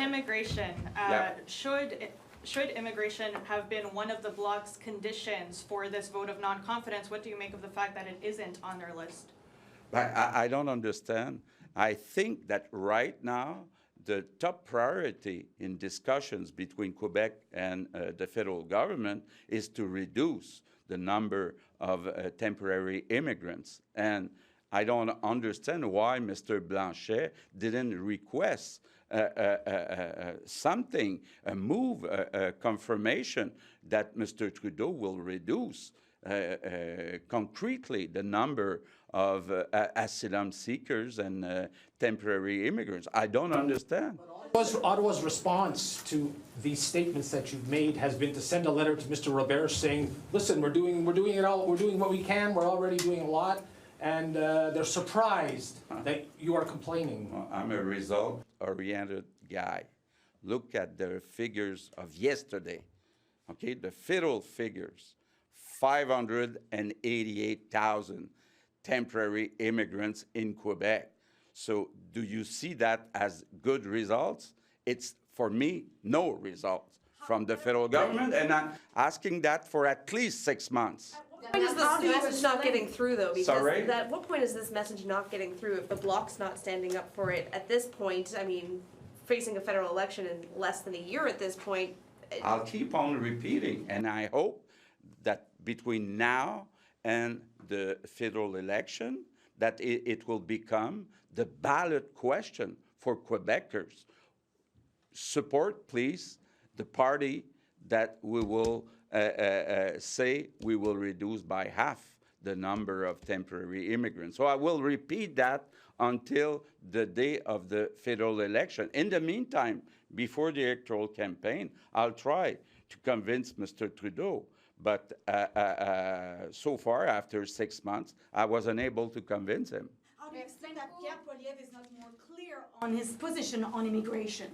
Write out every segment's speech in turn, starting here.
immigration, should immigration have been one of the Bloc's conditions for this vote of non-confidence? What do you make of the fact that it isn't on their list? I don't understand. I think that right now, the top priority in discussions between Quebec and the federal government is to reduce the number of temporary immigrants. And I don't understand why Mr. Blanchet didn't request something, a move, a confirmation that Mr. Trudeau will reduce concretely the number of asylum seekers and temporary immigrants. I don't understand. Ottawa's response to these statements that you've made has been to send a letter to Mr. Robert saying, listen, we're doing it all, we're doing what we can, we're already doing a lot, and they're surprised that you are complaining. Well, I'm a result-oriented guy. Look at the figures of yesterday, okay, the federal figures, 588,000 temporary immigrants in Quebec. So do you see that as good results? It's, for me, no results from the federal government, and I'm asking that for at least 6 months. What point is this message not getting through, though? Because Sorry? at what point is this message not getting through if the Bloc's not standing up for it? At this point, I mean, facing a federal election in less than a year at this point. I'll keep on repeating, and I hope that between now and the federal election, that it will become the ballot question for Quebecers. Support, please, the party that we will say we will reduce by half the number of temporary immigrants. So I will repeat that until the day of the federal election. In the meantime, before the electoral campaign, I'll try to convince Mr. Trudeau. But so far, after 6 months, I was unable to convince him. How do you explain that Pierre Poilievre is not more clear on his position on immigration?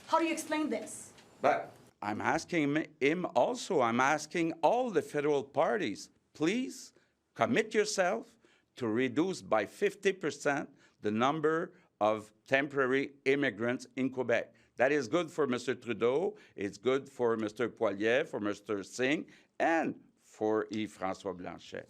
How do you explain this? But I'm asking him also, I'm asking all the federal parties, please commit yourself to reduce by 50% the number of temporary immigrants in Quebec. That is good for Mr. Trudeau, it's good for Mr. Poilievre, for Mr. Singh, and for Yves-François Blanchet.